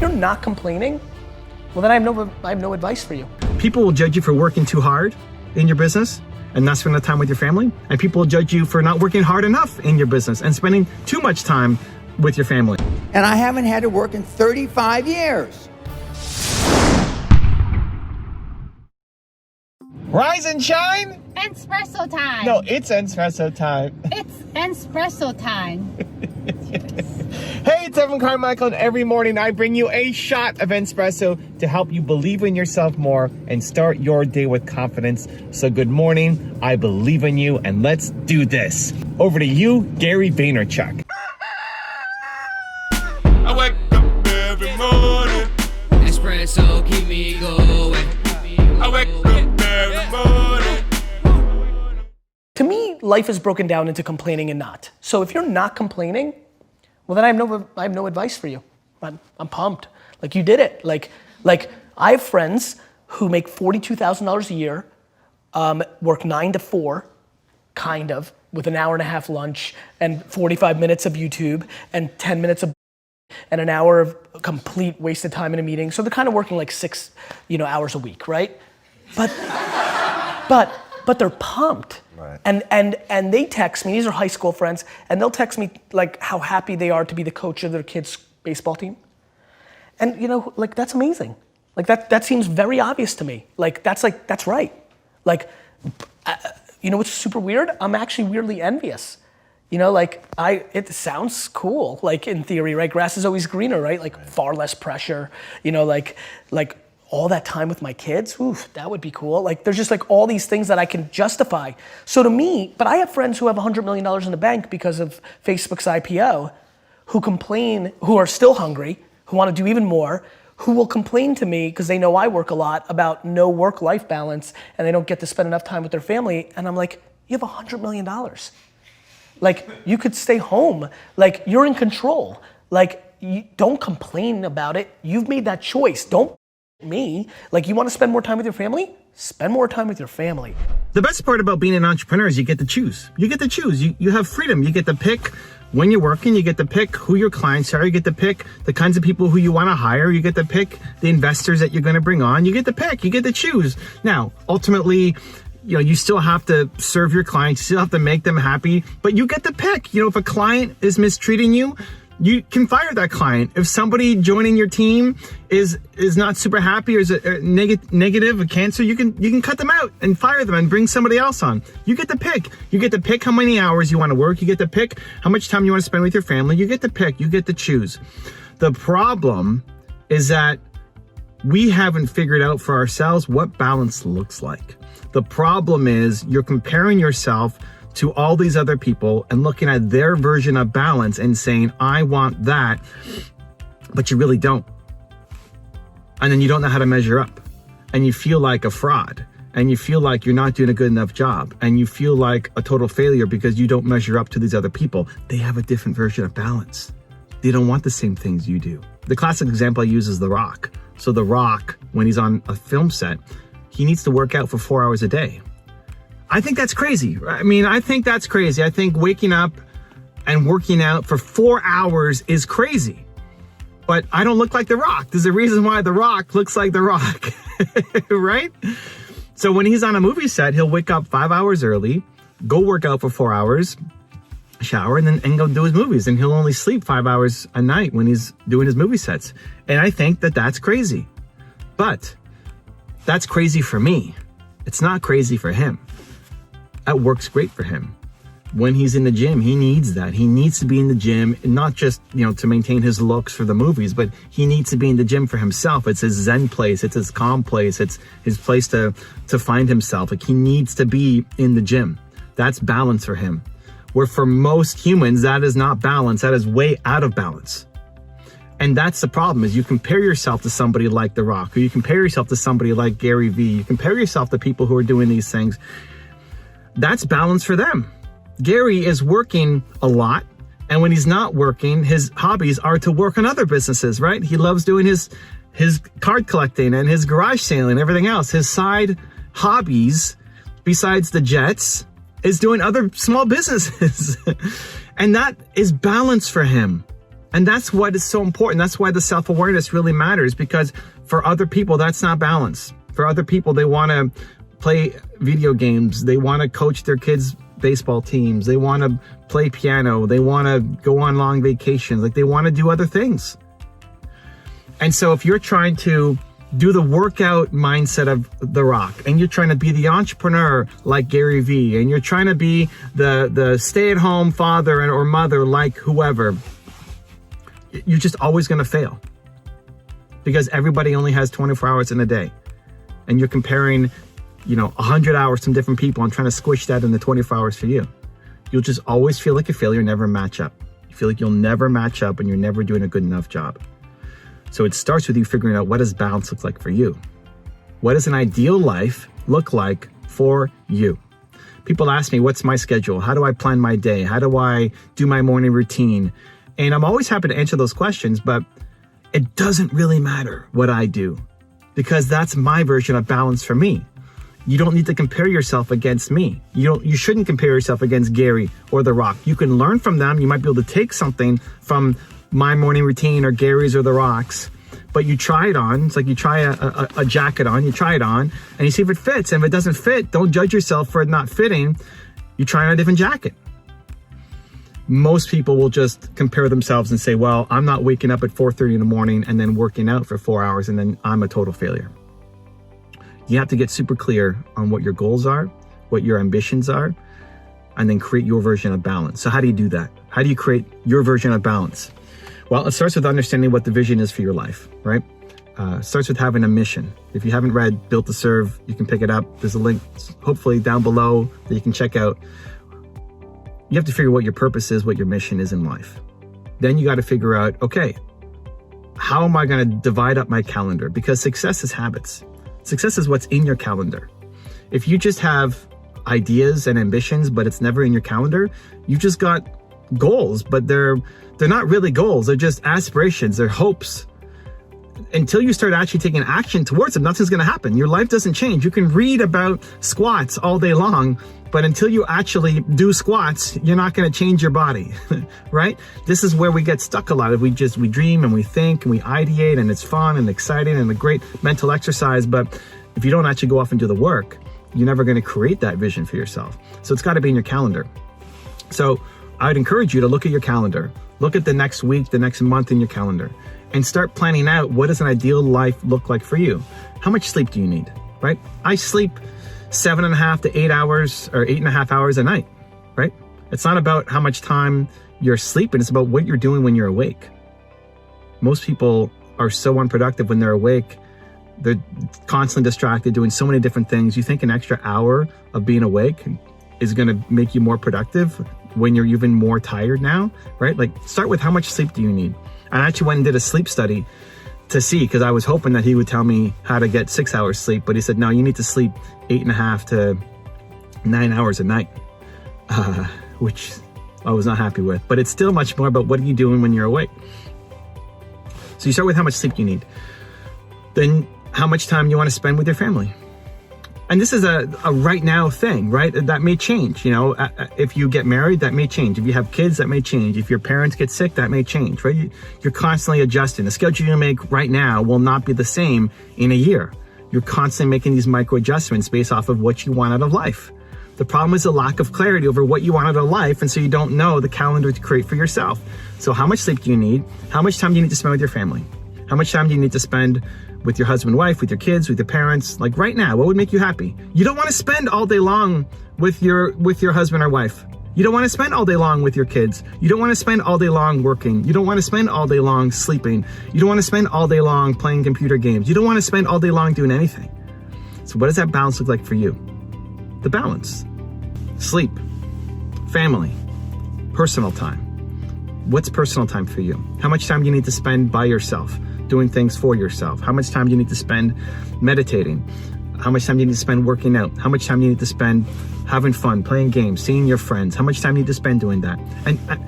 if you're not complaining, well, then I have no advice for you. People will judge you for working too hard in your business and not spending time with your family. And people will judge you for not working hard enough in your business and spending too much time with your family. And I haven't had to work in 35 years. Rise and shine? Entspresso time. No, it's Entspresso time. It's Entspresso time. Hey, it's Evan Carmichael, and every morning I bring you a shot of Entspresso to help you believe in yourself more and start your day with confidence. So good morning, I believe in you, and let's do this. Over to you, Gary Vaynerchuk. I wake up every morning. Espresso keep me going. I wake up every morning. To me, life is broken down into complaining and not. So if you're not complaining, well, then I have no advice for you. I'm pumped. Like, you did it. Like I have friends who make $42,000 a year, work 9 to 4, kind of, with an hour and a half lunch and 45 minutes of YouTube and 10 minutes of and an hour of complete wasted time in a meeting. So they're kind of working like 6, hours a week, right? But they're pumped. Right. And they text me, these are high school friends, and they'll text me like how happy they are to be the coach of their kids' baseball team. And that's amazing. Like that seems very obvious to me. That's right. What's super weird? I'm actually weirdly envious. It sounds cool, like in theory, right? Grass is always greener, right? Like far less pressure, like all that time with my kids, oof, that would be cool. Like there's just like all these things that I can justify. So to me, but I have friends who have $100 million in the bank because of Facebook's IPO, who complain, who are still hungry, who want to do even more, who will complain to me because they know I work a lot about no work-life balance and they don't get to spend enough time with their family. And I'm like, you have $100 million. Like, you could stay home. Like, you're in control. Like, you don't complain about it. You've made that choice. Don't me. Like, you want to spend more time with your family? Spend more time with your family. The best part about being an entrepreneur is you get to choose. You get to choose. You have freedom. You get to pick when you're working. You get to pick who your clients are. You get to pick the kinds of people who you want to hire. You get to pick the investors that you're going to bring on. You get to pick. You get to choose. Now, ultimately, you still have to serve your clients, you still have to make them happy, but you get to pick. If a client is mistreating you, you can fire that client. If somebody joining your team is not super happy or is a negative, a cancer, you can cut them out and fire them and bring somebody else on. You get to pick. You get to pick how many hours you want to work. You get to pick how much time you want to spend with your family. You get to pick. You get to choose. The problem is that we haven't figured out for ourselves what balance looks like. The problem is you're comparing yourself to all these other people and looking at their version of balance and saying, I want that, but you really don't. And then you don't know how to measure up. And you feel like a fraud. And you feel like you're not doing a good enough job. And you feel like a total failure because you don't measure up to these other people. They have a different version of balance. They don't want the same things you do. The classic example I use is The Rock. So The Rock, when he's on a film set, he needs to work out for 4 hours a day. I think that's crazy. I think that's crazy. I think waking up and working out for 4 hours is crazy. But I don't look like The Rock. There's a reason why The Rock looks like The Rock, right? So when he's on a movie set, he'll wake up 5 hours early, go work out for 4 hours, shower, and go do his movies. And he'll only sleep 5 hours a night when he's doing his movie sets. And I think that that's crazy. But that's crazy for me. It's not crazy for him. That works great for him. When he's in the gym, he needs that. He needs to be in the gym, not just, to maintain his looks for the movies, but he needs to be in the gym for himself. It's his zen place. It's his calm place. It's his place to find himself. Like, he needs to be in the gym. That's balance for him. Where for most humans, that is not balance. That is way out of balance. And that's the problem, is you compare yourself to somebody like The Rock, or you compare yourself to somebody like Gary Vee. You compare yourself to people who are doing these things. That's balance for them. Gary is working a lot, and when he's not working, his hobbies are to work on other businesses, right? He loves doing his card collecting and his garage sale and everything else. His side hobbies, besides the jets, is doing other small businesses. And that is balance for him. And that's what is so important. That's why the self-awareness really matters, because for other people, that's not balance. For other people, they want to play video games. They want to coach their kids' baseball teams. They want to play piano. They want to go on long vacations. Like, they want to do other things. And so if you're trying to do the workout mindset of The Rock, and you're trying to be the entrepreneur like Gary Vee, and you're trying to be the stay-at-home father or mother like whoever, you're just always going to fail, because everybody only has 24 hours in a day, and you're comparing 100 hours from different people and trying to squish that into 24 hours for you. You'll just always feel like a failure, never match up. You feel like you'll never match up and you're never doing a good enough job. So it starts with you figuring out, what does balance look like for you? What does an ideal life look like for you? People ask me, what's my schedule? How do I plan my day? How do I do my morning routine? And I'm always happy to answer those questions, but it doesn't really matter what I do, because that's my version of balance for me. You don't need to compare yourself against me. You shouldn't compare yourself against Gary or The Rock. You can learn from them. You might be able to take something from my morning routine or Gary's or The Rock's, but you try it on. It's like you try a jacket on, you try it on, and you see if it fits. And if it doesn't fit, don't judge yourself for it not fitting. You try on a different jacket. Most people will just compare themselves and say, well, I'm not waking up at 4:30 in the morning and then working out for 4 hours, and then I'm a total failure. You have to get super clear on what your goals are, what your ambitions are, and then create your version of balance. So how do you do that? How do you create your version of balance? Well, it starts with understanding what the vision is for your life, right? It starts with having a mission. If you haven't read Built to Serve, you can pick it up. There's a link, hopefully, down below that you can check out. You have to figure what your purpose is, what your mission is in life. Then you got to figure out, okay, how am I going to divide up my calendar? Because success is habits. Success is what's in your calendar. If you just have ideas and ambitions, but it's never in your calendar, you just got goals, but they're not really goals. They're just aspirations. They're hopes. Until you start actually taking action towards them, nothing's going to happen. Your life doesn't change. You can read about squats all day long, but until you actually do squats, you're not going to change your body, right? This is where we get stuck a lot. We dream and we think and we ideate, and it's fun and exciting and a great mental exercise. But if you don't actually go off and do the work, you're never going to create that vision for yourself. So it's got to be in your calendar. So I'd encourage you to look at your calendar, look at the next week, the next month in your calendar, and start planning out, what does an ideal life look like for you? How much sleep do you need, right? I sleep 7.5 to 8 hours or 8.5 hours a night, right? It's not about how much time you're sleeping. It's about what you're doing when you're awake. Most people are so unproductive when they're awake. They're constantly distracted, doing so many different things. You think an extra hour of being awake is going to make you more productive when you're even more tired now, right? Like, start with how much sleep do you need? I actually went and did a sleep study to see, because I was hoping that he would tell me how to get 6 hours sleep, but he said, no, you need to sleep 8.5 to 9 hours a night, which I was not happy with, but it's still much more about what are you doing when you're awake. So you start with how much sleep you need, then how much time you want to spend with your family. And this is a right now thing, right? That may change. If you get married, that may change. If you have kids, that may change. If your parents get sick, that may change, right? You're constantly adjusting. The schedule you make right now will not be the same in a year. You're constantly making these micro adjustments based off of what you want out of life. The problem is a lack of clarity over what you want out of life, and so you don't know the calendar to create for yourself. So how much sleep do you need? How much time do you need to spend with your family? How much time do you need to spend with your husband, wife, with your kids, with your parents? Like right now, what would make you happy? You don't want to spend all day long with your husband or wife. You don't want to spend all day long with your kids. You don't want to spend all day long working. You don't want to spend all day long sleeping. You don't want to spend all day long playing computer games. You don't want to spend all day long doing anything. So what does that balance look like for you? The balance. Sleep, family, personal time. What's personal time for you? How much time do you need to spend by yourself, doing things for yourself? How much time do you need to spend meditating? How much time do you need to spend working out? How much time do you need to spend having fun, playing games, seeing your friends? How much time do you need to spend doing that?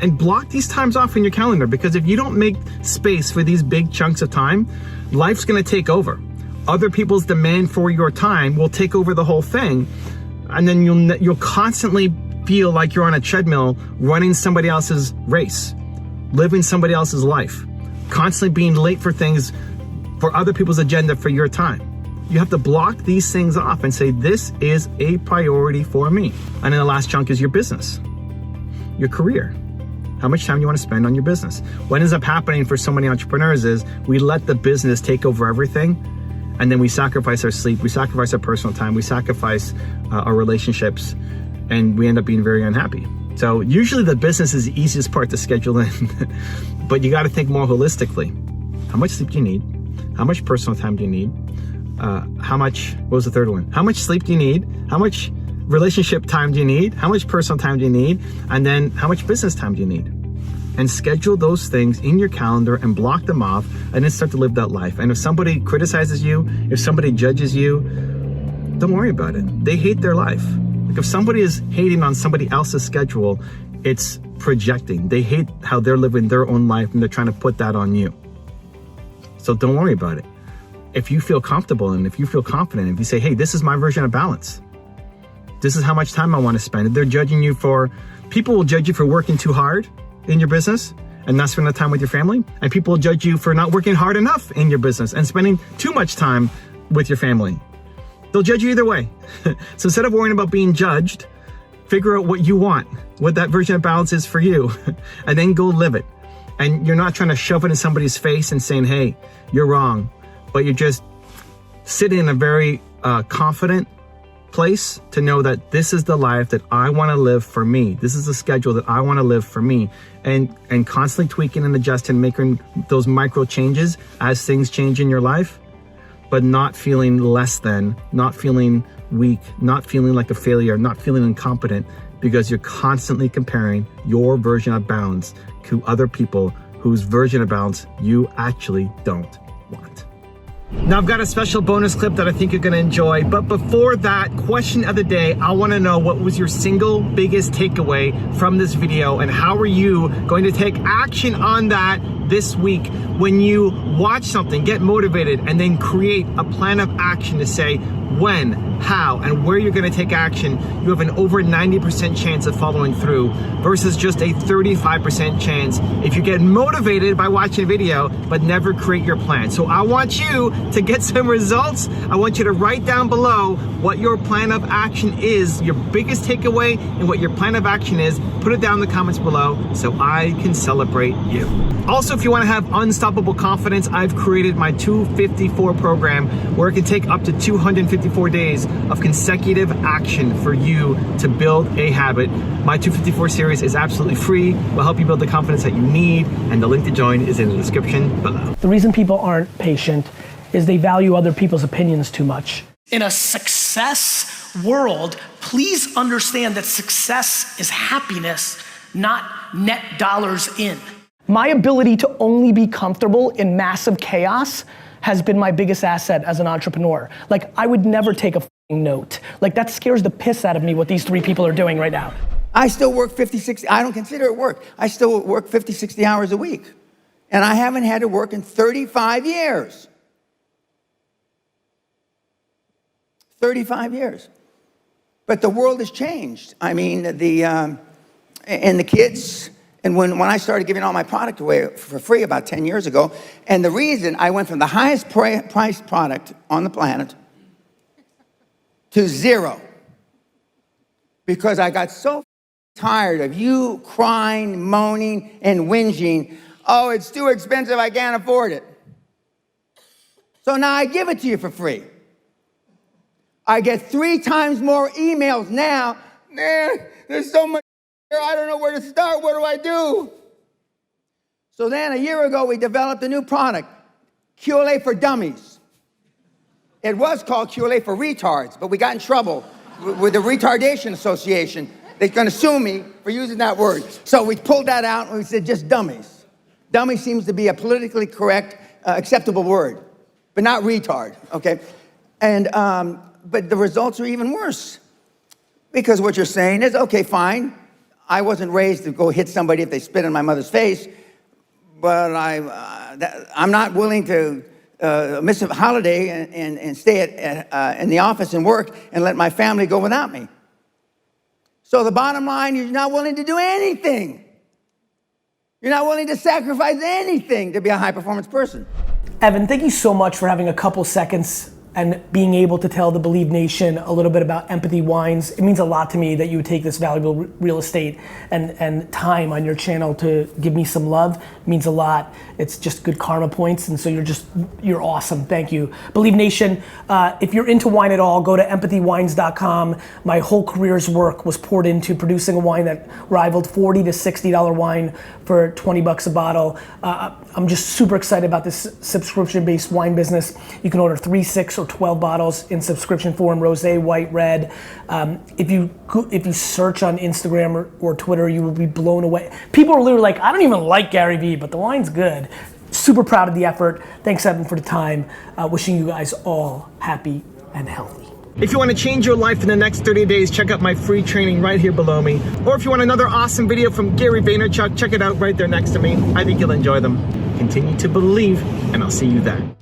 And block these times off in your calendar, because if you don't make space for these big chunks of time, life's gonna take over. Other people's demand for your time will take over the whole thing, and then you'll constantly feel like you're on a treadmill running somebody else's race. living somebody else's life, constantly being late for things, for other people's agenda for your time. You have to block these things off and say, this is a priority for me. And then the last chunk is your business, your career. How much time do you want to spend on your business? What ends up happening for so many entrepreneurs is we let the business take over everything, and then we sacrifice our sleep, we sacrifice our personal time, we sacrifice our relationships, and we end up being very unhappy. So usually the business is the easiest part to schedule in, but you got to think more holistically. How much sleep do you need? How much personal time do you need? What was the third one? How much sleep do you need? How much relationship time do you need? How much personal time do you need? And then how much business time do you need? And schedule those things in your calendar and block them off, and then start to live that life. And if somebody criticizes you, if somebody judges you, don't worry about it. They hate their life. Like if somebody is hating on somebody else's schedule, it's projecting. They hate how they're living their own life, and they're trying to put that on you. So don't worry about it. If you feel comfortable and if you feel confident, if you say, hey, this is my version of balance, this is how much time I want to spend. If they're judging you people will judge you for working too hard in your business and not spending time with your family. And people will judge you for not working hard enough in your business and spending too much time with your family. They'll judge you either way. So instead of worrying about being judged, figure out what you want, what that version of balance is for you, and then go live it. And you're not trying to shove it in somebody's face and saying, hey, you're wrong, but you're just sitting in a very confident place to know that this is the life that I want to live for me. This is the schedule that I want to live for me, and constantly tweaking and adjusting, making those micro changes as things change in your life, but not feeling less than, not feeling weak, not feeling like a failure, not feeling incompetent, because you're constantly comparing your version of balance to other people whose version of balance you actually don't want. Now I've got a special bonus clip that I think you're gonna enjoy, but before that, question of the day, I wanna know what was your single biggest takeaway from this video, and how are you going to take action on that this week when you watch something, get motivated, and then create a plan of action to say when, how, and where you're gonna take action. You have an over 90% chance of following through versus just a 35% chance if you get motivated by watching a video but never create your plan. So I want you to get some results. I want you to write down below what your plan of action is, your biggest takeaway, and what your plan of action is. Put it down in the comments below so I can celebrate you. Also, if you want to have unstoppable confidence, I've created my 254 program where it can take up to 254 days of consecutive action for you to build a habit. My 254 series is absolutely free, will help you build the confidence that you need, and the link to join is in the description below. The reason people aren't patient is they value other people's opinions too much. In a success world, please understand that success is happiness, not net dollars in. My ability to only be comfortable in massive chaos has been my biggest asset as an entrepreneur. Like, I would never take a f***ing note. Like, that scares the piss out of me what these three people are doing right now. I still work 50, 60, I don't consider it work. I still work 50, 60 hours a week. And I haven't had to work in 35 years. 35 years. But the world has changed. I mean, and the kids, and when I started giving all my product away for free about 10 years ago, and the reason I went from the highest priced product on the planet to zero, because I got so tired of you crying, moaning, and whinging, oh, it's too expensive, I can't afford it. So now I give it to you for free. I get 3 times more emails now. Man, there's so much here, I don't know where to start. What do I do? So then a year ago, we developed a new product, QLA for Dummies. It was called QLA for Retards, but we got in trouble with the Retardation Association. They're gonna sue me for using that word. So we pulled that out and we said just dummies. Dummy seems to be a politically correct, acceptable word, but not retard, okay? And, but the results are even worse. Because what you're saying is, okay, fine. I wasn't raised to go hit somebody if they spit in my mother's face, but I'm not willing to miss a holiday and stay in the office and work and let my family go without me. So the bottom line, you're not willing to do anything. You're not willing to sacrifice anything to be a high-performance person. Evan, thank you so much for having a couple seconds and being able to tell the Believe Nation a little bit about Empathy Wines. It means a lot to me that you would take this valuable real estate and time on your channel to give me some love. It means a lot. It's just good karma points, and so you're awesome. Thank you. Believe Nation, if you're into wine at all, go to empathywines.com. My whole career's work was poured into producing a wine that rivaled $40 to $60 wine for 20 bucks a bottle. I'm just super excited about this subscription-based wine business. You can order 3, 6, or 12 bottles in subscription form, rosé, white, red. If you search on Instagram or Twitter, you will be blown away. People are literally like, I don't even like Gary Vee, but the wine's good. Super proud of the effort. Thanks, Evan, for the time. Wishing you guys all happy and healthy. If you want to change your life in the next 30 days, check out my free training right here below me. Or if you want another awesome video from Gary Vaynerchuk, check it out right there next to me. I think you'll enjoy them. Continue to believe, and I'll see you there.